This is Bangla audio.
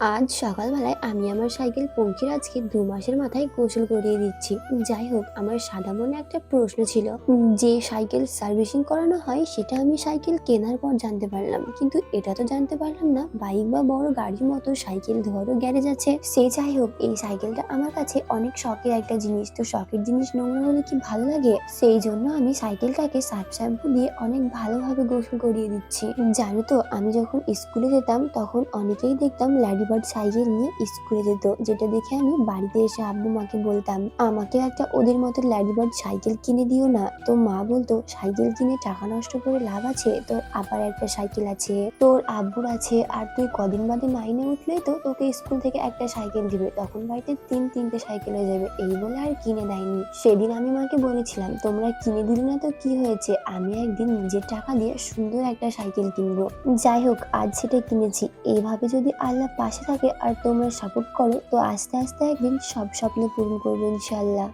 আজ সকালবেলায় আমি আমার সাইকেল পঙ্খিরাজকে ২ মাসের মাথায় গোসল করিয়ে দিচ্ছি। যাই হোক, আমার সাদা মনে একটা প্রশ্ন ছিল। যে সাইকেল সার্ভিসিং করানো হয় সেটা আমি সাইকেল কেনার পর জানতে পারলাম, কিন্তু এটা তো জানতে পারলাম না বাইক বা বড় গাড়ির মতো সাইকেল ধোয়ারও গ্যারেজ আছে। সে যাই হোক, এই সাইকেলটা আমার কাছে অনেক শখের একটা জিনিস। তো শখের জিনিস নোংরা হলে কি ভালো লাগে? সেই জন্য আমি সাইকেলটাকে সার্ফ শ্যাম্পু দিয়ে অনেক ভালোভাবে গোসল করিয়ে দিচ্ছি। জানো তো, আমি যখন স্কুলে যেতাম তখন অনেকেই দেখতাম ল্যাডিবার্ড সাইকেল নিয়ে স্কুলে যেত, যেটা দেখে আমি বাড়িতে এসে আব্বু মাকে বলতাম আমাকে একটা ওদের মতো ল্যাডিবার্ড সাইকেল কিনে দিও না। তো মা বলতো সাইকেল কিনে টাকা নষ্ট করে লাভ আছে? তোর আবার একটা সাইকেল আছে, তোর আব্বুর আছে, আর তুই কদিন বাদে মাইনে উঠলেই তো তোকে স্কুল থেকে একটা সাইকেল দিবে, তখন বাড়িতে তিনটে সাইকেল হয়ে যাবে। এই বলে আর কিনে দেয়নি। সেদিন আমি মাকে বলেছিলাম তোমরা কিনে দিলে না তো কি হয়েছে, আমি একদিন নিজের টাকা দিয়ে সুন্দর একটা সাইকেল কিনবো। যাই হোক, আজ সেটা কিনেছি। এইভাবে যদি আল্লাহ পাশে থাকে আর তোমরা সাপোর্ট করো, তো আস্তে আস্তে একদিন সব স্বপ্ন পূরণ করবো ইনশাল্লাহ।